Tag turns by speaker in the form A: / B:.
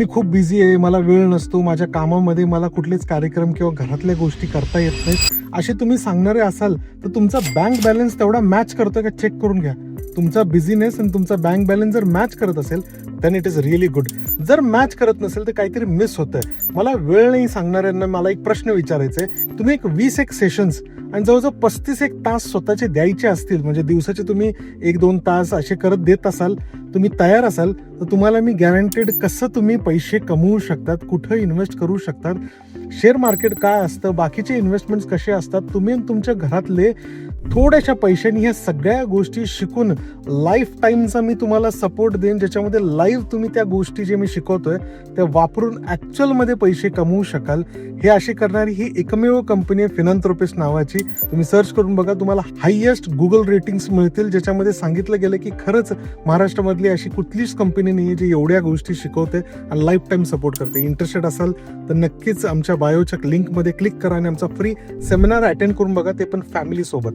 A: मी खूप बिझी आहे, मला वेळ नसतो, माझ्या कामामध्ये मला कुठलेच कार्यक्रम किंवा घरातल्या गोष्टी करता येत नाहीत, असे तुम्ही सांगणारे असाल तर तुमचा बँक बॅलन्स तेवढा मॅच करतोय का चेक करून घ्या. तुमचा बिझीनेस आणि तुमचा बँक बॅलन्स जर मॅच करत असेल then it is really good. जर मॅच करत नसेल तर काहीतरी मिस होतंय. मला वेळ नाही सांगणाऱ्यांना मला एक प्रश्न विचारायचा आहे. तुम्ही एक 20 सेशन्स आणि जवळजवळ 35 तास स्वतःचे द्यायचे असतील, म्हणजे दिवसाचे तुम्ही 1-2 तास असे करत देत असाल, तुम्ही तयार असाल तर तुम्हाला मी गॅरंटेड कसं तुम्ही पैसे कमवू शकतात, कुठं इन्व्हेस्ट करू शकतात, शेअर मार्केट काय असतं, बाकीचे इन्व्हेस्टमेंट्स कसे असतात, तुम्ही तुमच्या घरातले थोड्याशा पैशांनी ह्या सगळ्या गोष्टी शिकून लाईफ टाईमचा मी तुम्हाला सपोर्ट देईन, ज्याच्यामध्ये लाईव्ह तुम्ही त्या गोष्टी जे मी शिकवतोय त्या वापरून ॲक्च्युअलमध्ये पैसे कमवू शकाल. हे अशी करणारी ही एकमेव कंपनी आहे फिनॅन्थ्रोपिस्ट नावाची. तुम्ही सर्च करून बघा, तुम्हाला हायएस्ट गुगल रेटिंग्स मिळतील, ज्याच्यामध्ये सांगितलं गेलं की खरंच महाराष्ट्रामधली अशी कुठलीच कंपनी नाही आहे जी एवढ्या गोष्टी शिकवते आणि लाईफ टाईम सपोर्ट करते. इंटरेस्टेड असाल तर नक्कीच आमच्या बायोच्या लिंकमध्ये क्लिक करा आणि आमचा फ्री सेमिनार अटेंड करून बघा, ते पण फॅमिली सोबत.